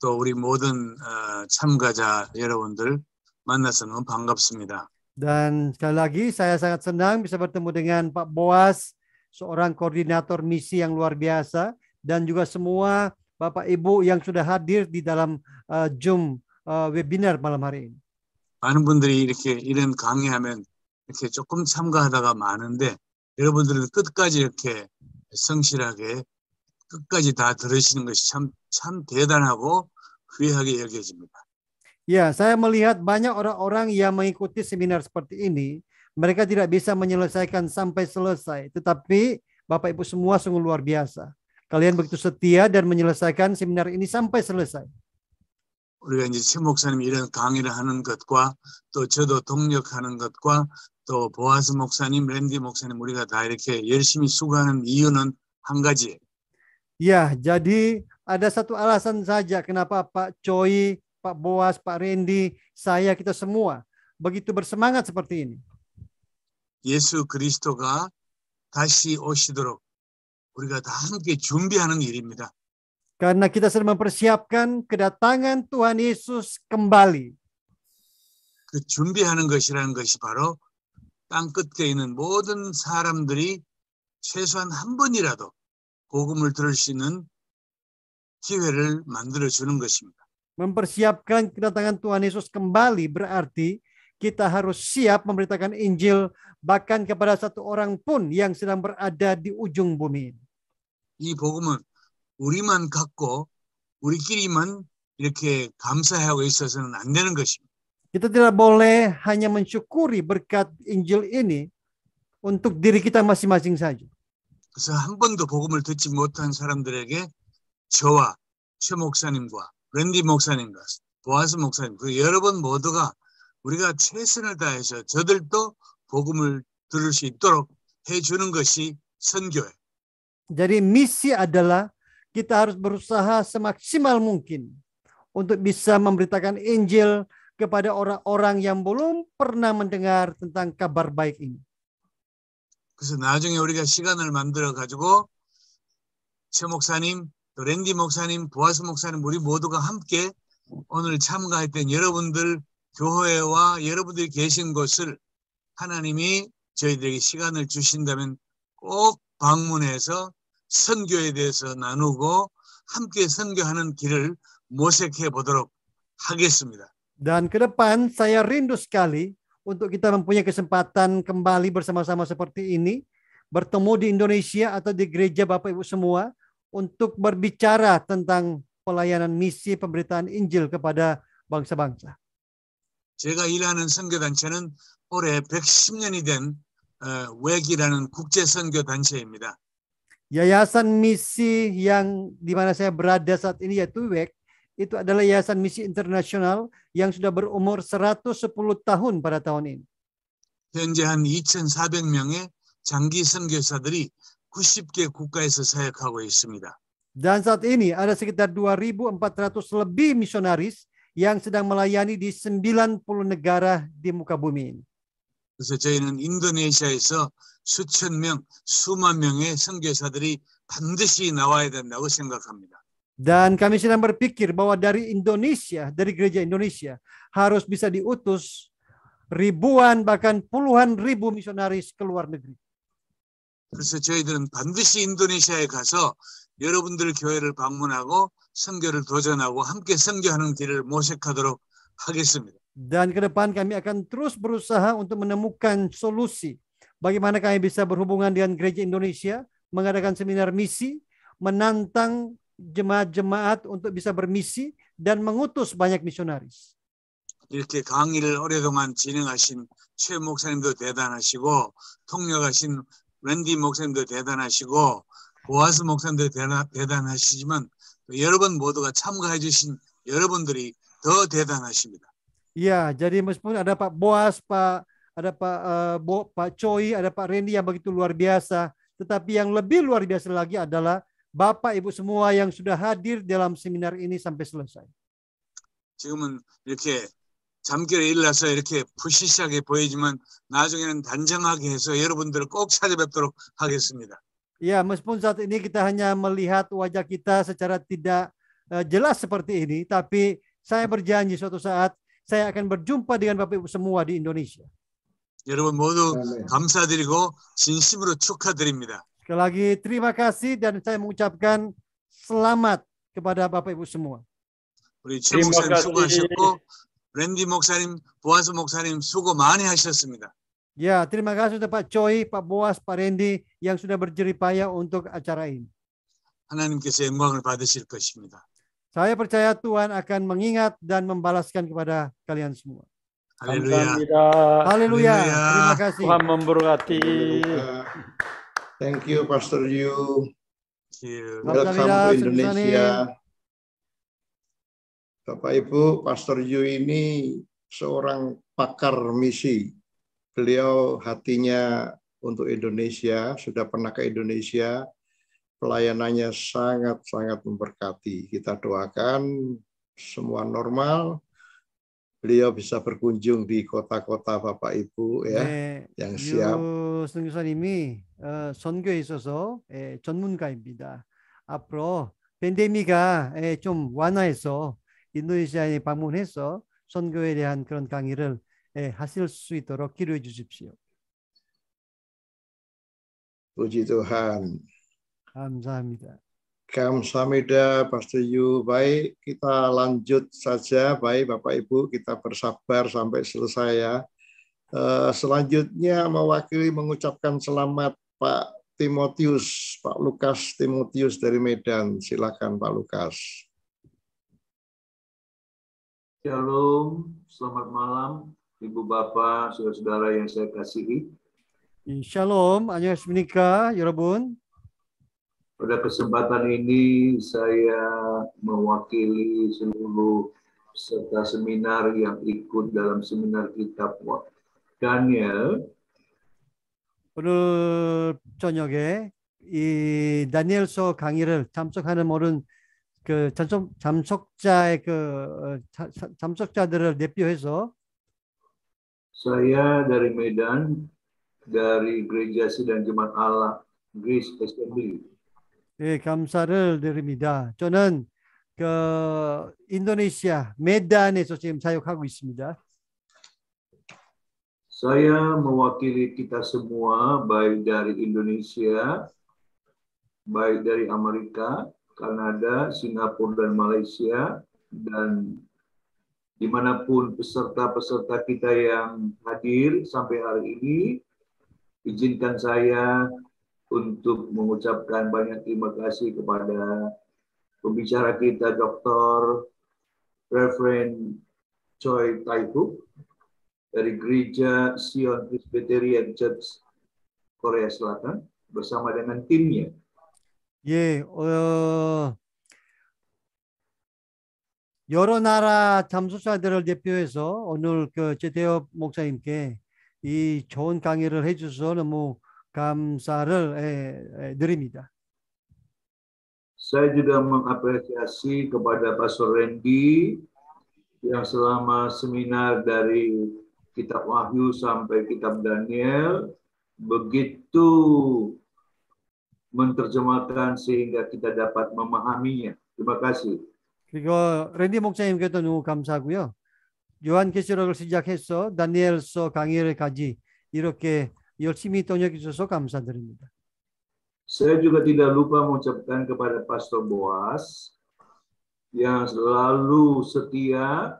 또 우리 모든 참가자 여러분들 만나서 너무 반갑습니다. Dan sekali lagi saya sangat senang bisa bertemu dengan Pak Boas, seorang koordinator misi yang luar biasa, dan juga semua Bapak Ibu yang sudah hadir di dalam Zoom webinar malam hari ini. 많은 분들이 이렇게 이런 강의하면 이렇게 조금 참가하다가 많은데 여러분들은 끝까지 이렇게 성실하게 끝까지 다 들으시는 것이 참 대단하고 귀하게 여겨집니다. Ya, saya melihat banyak orang-orang yang mengikuti seminar seperti ini, mereka tidak bisa menyelesaikan sampai selesai, tetapi Bapak Ibu semua sungguh luar biasa. Kalian begitu setia dan menyelesaikan seminar ini sampai selesai. 우리가 이제 최 목사님이 이런 강의를 하는 것과 또 저도 동력하는 것과 또 보아스 목사님, 랜디 목사님 우리가 다 이렇게 열심히 수고하는 이유는 한 가지예요. Ya, jadi ada satu alasan saja kenapa Pak Choi, Pak Boas, Pak Randy, saya, kita semua begitu bersemangat seperti ini. 예수 그리스도가 다시 오시도록 우리가 다 함께 준비하는 일입니다. Karena kita sedang mempersiapkan kedatangan Tuhan Yesus kembali. 그 준비하는 것이라는 것이 바로 땅 끝에 있는 모든 사람들이 최소한 한 번이라도 복음을 들을 수 있는 기회를 만들어 주는 것입니다. Mempersiapkan kedatangan Tuhan Yesus kembali berarti kita harus siap memberitakan Injil bahkan kepada satu orang pun yang sedang berada di ujung bumi. 이 복음은 우리만 갖고 우리끼리만 이렇게 감사하고 있어서는 안 되는 것입니다. Kita tidak boleh hanya mensyukuri berkat Injil ini untuk diri kita masing-masing saja. 그래서 한 번도 복음을 듣지 못한 사람들에게 저와 최 목사님과 랜디 목사님과 보아스 목사님 그 여러분 모두가 우리가 최선을 다해서 저들도 복음을 들을 수 있도록 해주는 것이 선교예요. Jadi misi adalah kita harus berusaha semaksimal mungkin untuk bisa memberitakan Injil kepada orang-orang yang belum pernah mendengar tentang kabar baik ini. 그래서 나중에 우리가 시간을 만들어 가지고 최 목사님, 또 랜디 목사님, 보아스 목사님 우리 모두가 함께 오늘 참가했던 여러분들 교회와 여러분들이 계신 곳을 하나님이 저희들에게 시간을 주신다면 꼭 방문해서 선교에 대해서 나누고 함께 선교하는 길을 모색해 보도록 하겠습니다. Dan ke depan saya rindu sekali untuk kita mempunyai kesempatan kembali bersama-sama seperti ini, bertemu di Indonesia atau di gereja Bapak Ibu semua untuk berbicara tentang pelayanan misi pemberitaan Injil kepada bangsa-bangsa. 제가 일하는 선교단체는 올해 110년이 된 웩이라는 국제 선교 단체입니다. Yayasan misi yang di mana saya berada saat ini yaitu WEG, itu adalah yayasan misi internasional yang sudah berumur 110 tahun pada tahun ini. 현재 한 2,400명의 장기 선교사들이 90개 국가에서 사역하고 있습니다. Dan saat ini ada sekitar 2.400 lebih misionaris yang sedang melayani di 90 negara di muka bumi ini. 그래서 저희는 인도네시아에서 수천 명, 수만 명의 선교사들이 반드시 나와야 된다고 생각합니다. Dan kami sedang berpikir bahwa dari Indonesia, dari gereja Indonesia harus bisa diutus ribuan bahkan puluhan ribu misionaris ke luar negeri. 그래서 저희들은 반드시 인도네시아에 가서 여러분들 교회를 방문하고 선교를 도전하고 함께 선교하는 길을 모색하도록 하겠습니다. Dan ke depan kami akan terus berusaha untuk menemukan solusi bagaimana kami bisa berhubungan dengan gereja Indonesia, mengadakan seminar misi, menantang jemaat-jemaat untuk bisa bermisi dan mengutus banyak misionaris. 이렇게 강의를 오랫동안 진행하신 최 목사님도 대단하시고 통역하신 랜디 목사님도 대단하시고 보아스 목사님도 대단하시지만 여러분 모두가 참가해 주신 여러분들이 더 대단하십니다. Ya, jadi meskipun ada Pak Boas, ada Pak Choi, ada Pak Randy yang begitu luar biasa, tetapi yang lebih luar biasa lagi adalah Bapak Ibu semua yang sudah hadir dalam seminar ini sampai selesai. 지금은 이렇게 잠결에 일어나서 이렇게 푸시시하게 보이지만 나중에는 단정하게 해서 여러분들을 꼭 찾아뵙도록 하겠습니다. Ya, meskipun saat ini kita hanya melihat wajah kita secara tidak jelas seperti ini, tapi saya berjanji suatu saat saya akan berjumpa dengan Bapak Ibu semua di Indonesia. 여러분 모두 감사드리고 진심으로 축하드립니다. Sekali lagi terima kasih dan saya mengucapkan selamat kepada Bapak Ibu semua. 우리 최 목사님 수고하셨고 랜디 목사님, 보아스 목사님 수고 많이 하셨습니다. Ya, terima kasih untuk Pak Choi, Pak Boas, Pak Randy yang sudah berjeripaya untuk acara ini. 하나님께서 영광을 받으실 것입니다. Saya percaya Tuhan akan mengingat dan membalaskan kepada kalian semua. Haleluya. Haleluya. Terima kasih. Tuhan memberkati. Thank you, Pastor Yu. Welcome to Indonesia. Bapak Ibu, Pastor Yu ini seorang pakar misi. Beliau hatinya untuk Indonesia, sudah pernah ke Indonesia. Pelayanannya sangat-sangat memberkati. Kita doakan semua normal. Beliau bisa berkunjung di kota-kota Bapak Ibu ya, yang siap. 선교사님이 선교에 있어서 전문가입니다. 앞으로 팬데믹이 좀 완화해서 인도네시아에 방문해서 선교에 대한 그런 강의를 하실 수 있도록 기도해 주십시오. Puji Tuhan. 감사합니다. Kamsahamnida, Pastor Yu. Baik, kita lanjut saja. Baik, Bapak Ibu, kita bersabar sampai selesai ya. Selanjutnya mewakili mengucapkan selamat Pak Timotius, Pak Lukas Timotius dari Medan. Silakan Pak Lukas. Shalom, selamat malam Ibu Bapak, saudara-saudara yang saya kasihi. Shalom, 안녕하십니까, 여러분. Pada kesempatan ini saya mewakili seluruh peserta seminar yang ikut dalam seminar kitab Daniel. 오늘 저녁에 이 다니엘서 강의를 참석하는 모든 그 참석자의 참석자들을 대표해서 Saya dari Medan, dari Gereja Sidang Jemaat Allah Grace Assembly. 예, 감사를 드립니다. 저는 그 인도네시아 메단에서 지금 사역하고 있습니다. Saya mewakili kita semua, baik dari Indonesia, baik dari Amerika, Kanada, Singapura, dan Malaysia, dan dimanapun peserta-peserta kita yang hadir sampai hari ini, izinkan saya untuk mengucapkan banyak terima kasih kepada pembicara kita, Dr. Reverend Choi Tae-hook dari Gereja Sion Presbyterian Church Korea Selatan bersama dengan timnya. 예, 여러 나라 참석자들을 대표해서 오늘 그 제대업 목사님께 이 좋은 강의를 해주셔서 너무 감사를 드립니다. Saya juga mengapresiasi kepada Pastor Randy yang selama seminar dari Kitab Wahyu sampai Kitab Daniel begitu menerjemahkan sehingga kita dapat memahaminya. Terima kasih. 그리고 랜디 목사님께도 너무 감사하고요. 요한계시록을 시작해서 다니엘서 강의를까지 이렇게 열심히 동역해 주셔서 감사드립니다. Saya juga tidak lupa mengucapkan kepada Pastor Boas yang selalu setia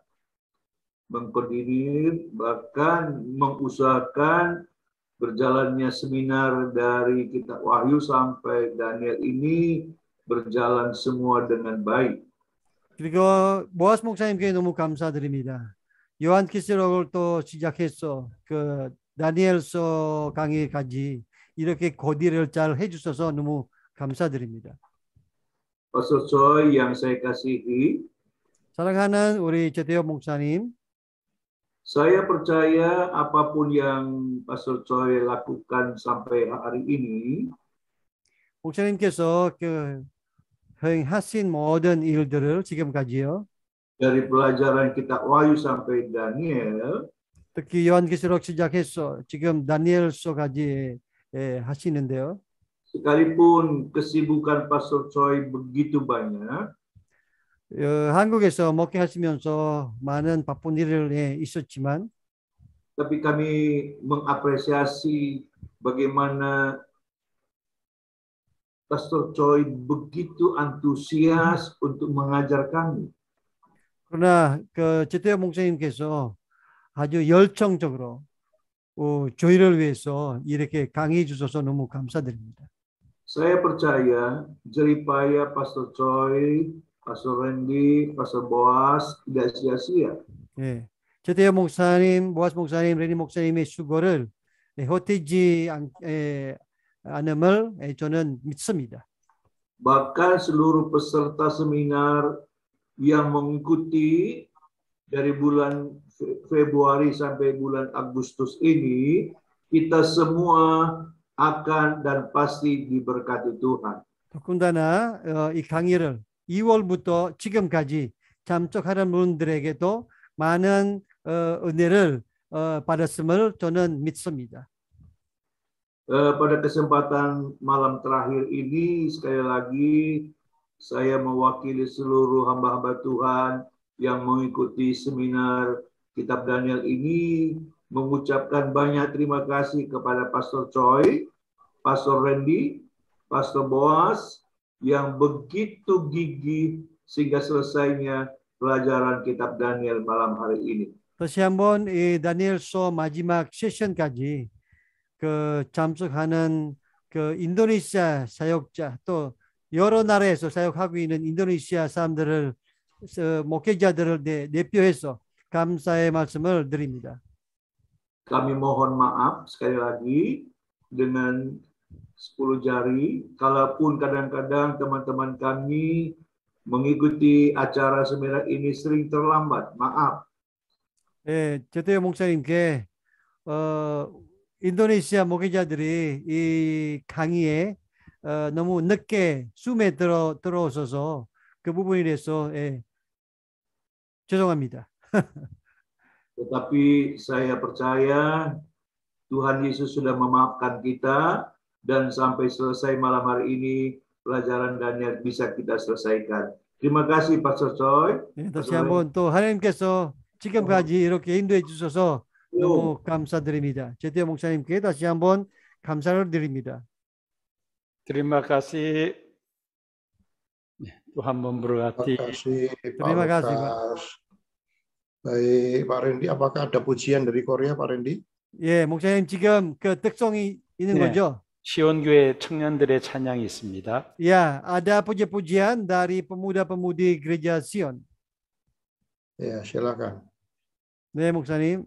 mengkoordinir bahkan mengusahakan berjalannya seminar dari Kitab Wahyu sampai Daniel ini berjalan semua dengan baik. 그리고 보아스 목사님께 너무 감사드립니다. 요한계시록을 또 시작해서 그 다니엘서 강의까지 이렇게 고디를 잘 해주셔서 너무 감사드립니다. Pastor Choi yang saya kasihi, 사랑하는 우리 제대업 목사님, saya percaya apapun yang Pastor Choi lakukan sampai hari ini, 목사님께서 그 행하신 모든 일들을 지금까지요. dari pelajaran Kitab Wahyu sampai Daniel, 특히 요한계시록 시작해서 지금 다니엘서까지 하시는데요. sekalipun kesibukan Pastor Choi begitu banyak, 한국에서 목회하시면서 많은 바쁜 일을 있었지만, tapi kami mengapresiasi bagaimana Pastor Choi begitu antusias untuk mengajar kami. 그러나 그 제대업 목사님께서 아주 열정적으로 교회를 위해서 이렇게 강의해 주셔서 너무 감사드립니다. Saya percaya jeripaya Pastor Choi, Pastor Randy, Pastor Boas tidak sia-sia. 예, 제대업 목사님, 보아스 목사님, 랜디 목사님의 수고를 헛되지 않음을 저는 믿습니다. Bahkan seluruh peserta seminar yang mengikuti dari bulan Februari sampai bulan Agustus ini, kita semua akan dan pasti diberkati Tuhan. 더군다나 이 강의를 2월부터 지금까지 참석하는 분들에게도 많은 은혜를 받았음을 저는 믿습니다. Pada kesempatan malam terakhir ini, sekali lagi saya mewakili seluruh hamba-hamba Tuhan yang mengikuti seminar Kitab Daniel ini mengucapkan banyak terima kasih kepada Pastor Choi, Pastor Randy, Pastor Boas yang begitu gigih sehingga selesainya pelajaran Kitab Daniel malam hari ini. 다시 한번 이 다니엘서 마지막 세션까지 그 참석하는 그 인도네시아 사역자 또 여러 나라에서 사역하고 있는 인도네시아 사람들을 목회자들을 대표해서 감사의 말씀을 드립니다. Kami mohon maaf sekali lagi dengan 10 jari, kalaupun kadang-kadang teman-teman kami mengikuti acara seminar ini sering terlambat. Maaf. 예, 제대업 목사님께 인도네시아 목회자들이 이 강의에 너무 늦게 숨에 들어오셔서 그 부분에 대해서 죄송합니다. Tetapi saya percaya Tuhan Yesus sudah memaafkan kita dan sampai selesai malam hari ini pelajaran Daniel bisa kita selesaikan. Terima kasih Pastor Choi. 다시 한번 또 하나님께서 지금까지 이렇게 인도해 주셔서 너무 감사드립니다. 제태 목사님께 다시 한번 감사를 드립니다. Terima kasih. Tuhan memberkati. Terima kasih, Pak. Baik, Pak Randy, apakah ada pujian dari Korea, Pak Randy? 예, 목사님 지금 그 특성이 있는 거죠? 시온교회 청년들의 찬양이 있습니다. Ya, ada puji-pujian dari pemuda-pemudi gereja Sion. Ya, silakan. 네, 목사님.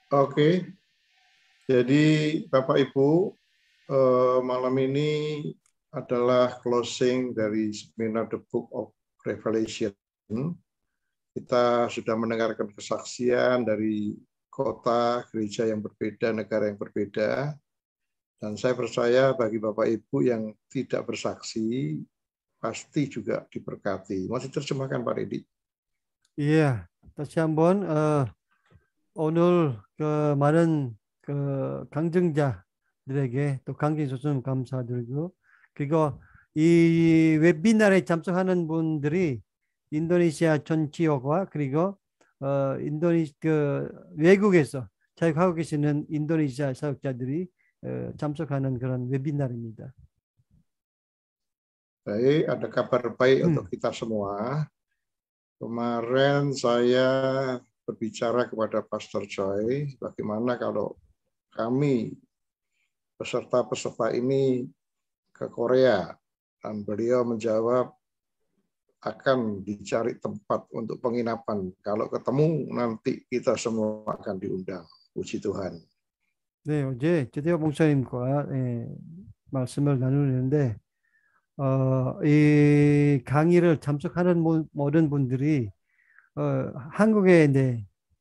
Oke, jadi Bapak Ibu, malam ini adalah closing dari seminar The Book of Revelation. Kita sudah mendengarkan kesaksian dari kota, gereja yang berbeda, negara yang berbeda. Dan saya percaya bagi Bapak Ibu yang tidak bersaksi, pasti juga diberkati. Masih terjemahkan Pak Redi? Iya, 다시 한번 오늘 그 많은 그 강증자들에게 또 강증해 주셔서 감사드리고, 그리고 이 웨비나에 참석하는 분들이 인도네시아 전 지역과 그리고 그 외국에서 사역하고 계시는 인도네시아 사역자들이 참석하는 그런 웨비나입니다. Baik, ada kabar baik untuk kita semua. Kemarin saya berbicara kepada Pastor Choi, bagaimana kalau kami peserta-peserta ini ke Korea, dan beliau menjawab akan dicari tempat untuk penginapan. Kalau ketemu nanti kita semua akan diundang. Puji Tuhan. 네, 어제 제대호 목사님과 말씀을 나누는데 이 강의를 참석하는 모든 분들이 한국에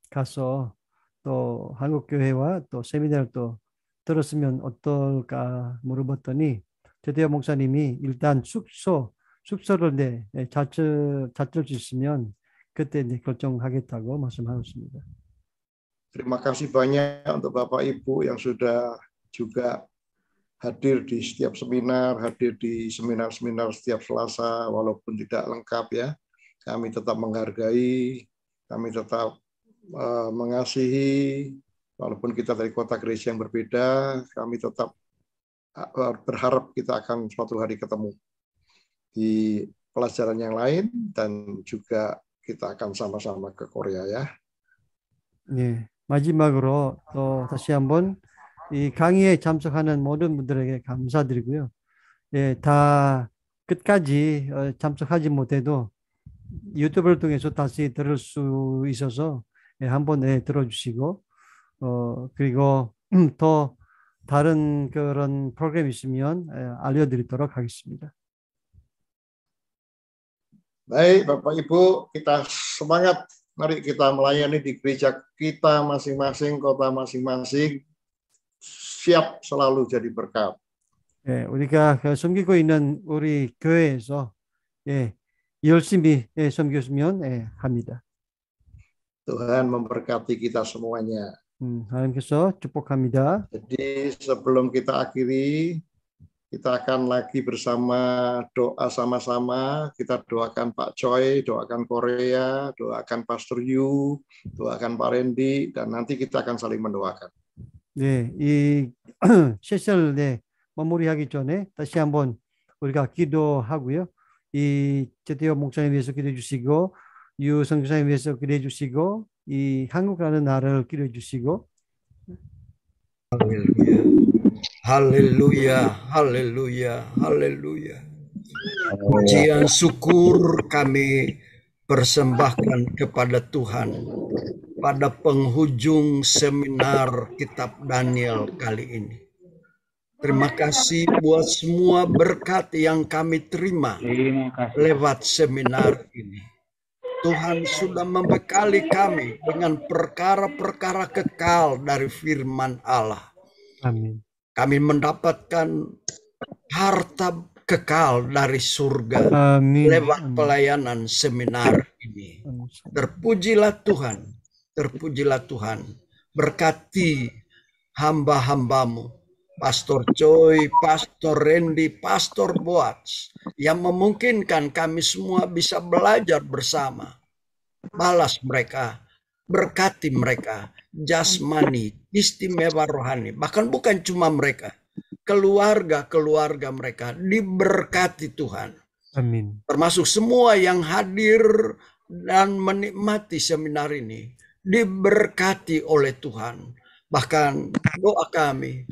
가서 또 한국 교회와 또 세미나를 또 들었으면 어떨까 물어봤더니 제대호 목사님이 일단 숙소를 찾을 수 있으면 그때 결정하겠다고 말씀하셨습니다. Terima kasih banyak untuk Bapak Ibu yang sudah juga hadir di setiap seminar, hadir di seminar-seminar setiap Selasa, walaupun tidak lengkap ya. Kami tetap menghargai, kami tetap mengasihi, walaupun kita dari kota gereja yang berbeda, kami tetap berharap kita akan suatu hari ketemu di pelajaran yang lain, dan juga kita akan sama-sama ke Korea ya. 네, 마지막으로 또 다시 한번 이 강의에 참석하는 모든 분들에게 감사드리고요. 예, 다 끝까지 참석하지 못해도 유튜브를 통해서 다시 들을 수 있어서 한번 들어주시고 그리고 또 다른 그런 프로그램 있으면 알려드리도록 하겠습니다. Baik, Bapak Ibu, kita semangat. Mari kita melayani di gereja kita masing-masing, kota masing-masing. siap selalu jadi berkat. 예, 우리가 섬기고 있는 우리 교회에서 열심히 섬겼으면 합니다. Tuhan memberkati kita semuanya. 하나님께서 축복합니다. Jadi sebelum kita akhiri, kita akan lagi bersama doa sama-sama. Kita doakan Pak Choi, doakan Korea, doakan Pastor Yu, doakan Pak Randy, dan nanti kita akan saling mendoakan. 네, 이 세션 마무리하기 전에 다시 한번 우리가 기도하고요. 이 제대호 목사님 위해서 기도해 주시고, 유 선교사님 위해서 기도해 주시고, 이 한국이라는 나라를 기도해 주시고. Haleluya, haleluya, haleluya. Pujian syukur kami persembahkan kepada Tuhan pada penghujung seminar Kitab Daniel kali ini. Terima kasih buat semua berkat yang kami terima lewat seminar ini. Tuhan sudah membekali kami dengan perkara-perkara kekal dari firman Allah. Amin. Kami mendapatkan harta kekal dari surga lewat pelayanan seminar ini. Terpujilah Tuhan, terpujilah Tuhan. Berkati hamba-hambamu, Pastor Choi, Pastor Randy, Pastor Boaz, yang memungkinkan kami semua bisa belajar bersama. Balas mereka, berkati mereka, jasmani, istimewa rohani. Bahkan bukan cuma mereka, keluarga-keluarga mereka diberkati Tuhan. Amin. Termasuk semua yang hadir dan menikmati seminar ini diberkati oleh Tuhan. Bahkan doa kami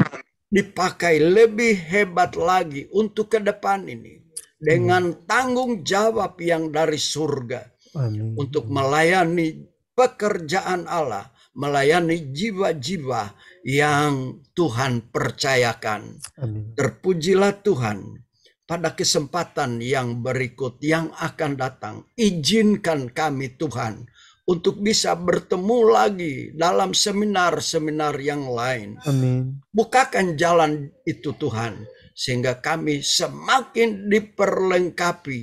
dipakai lebih hebat lagi untuk ke depan ini dengan tanggung jawab yang dari surga. Amin. Untuk melayani pekerjaan Allah, melayani jiwa-jiwa yang Tuhan percayakan. Amin. Terpujilah Tuhan. Pada kesempatan yang berikut yang akan datang, izinkan kami Tuhan untuk bisa bertemu lagi dalam seminar-seminar yang lain. Amin. Bukakan jalan itu Tuhan, sehingga kami semakin diperlengkapi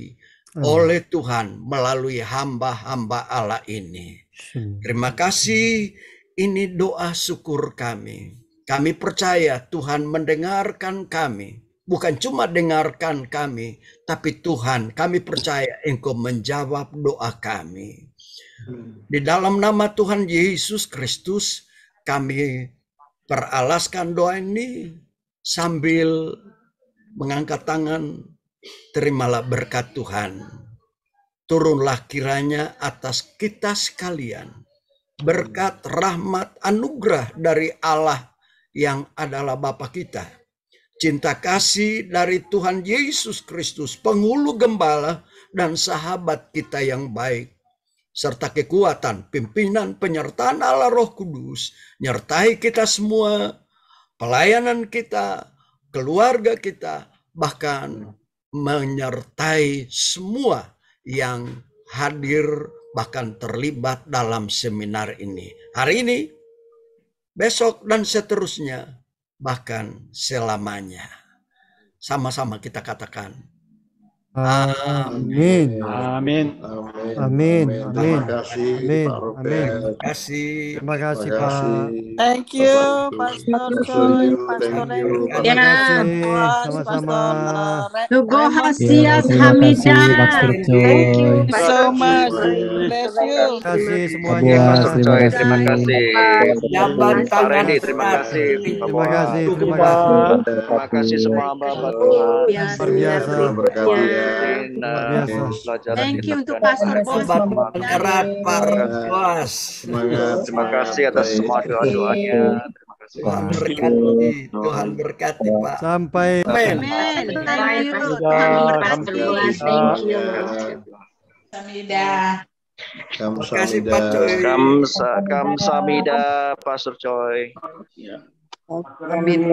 oleh Tuhan melalui hamba-hamba Allah ini. Terima kasih, ini doa syukur kami. Kami percaya Tuhan mendengarkan kami. Bukan cuma dengarkan kami, tapi Tuhan, kami percaya Engkau menjawab doa kami. Di dalam nama Tuhan Yesus Kristus, kami peralaskan doa ini sambil mengangkat tangan terimalah berkat Tuhan. Turunlah kiranya atas kita sekalian berkat, rahmat, anugerah dari Allah yang adalah Bapa kita. Cinta kasih dari Tuhan Yesus Kristus, penghulu gembala dan sahabat kita yang baik, serta kekuatan, pimpinan, penyertaan Allah Roh Kudus, nyertai kita semua, pelayanan kita, keluarga kita, bahkan menyertai semua yang hadir, bahkan terlibat dalam seminar ini. Hari ini, besok, dan seterusnya, bahkan selamanya. Sama-sama kita katakan, amin. Amin. Amin. Amin. Terima kasih, Amin. Pak Robert. terima kasih. Terima kasih, Pak. Thank you, Pastor Joy, Pastor Randy. Terima kasih. Sama-sama. Tugo Hasiat Hamida. Thank you so much. Bless you. Terima kasih semuanya. Pastor Joy, terima kasih. Pak Randy, terima kasih. Terima kasih. Terima kasih. Terima kasih semua hamba Tuhan. Luar biasa. Berkati ya. Thank you untuk Pastor Bos. Semangat. Terima kasih atas semua doa-doanya. Terima kasih. Tuhan berkati, Tuhan berkati Pak. Sampai. Amin. Thank you, Pastor Bos. Thank you. Samida. Terima kasih Pak Coy. Kamsamida, Pastor Coy. Amin.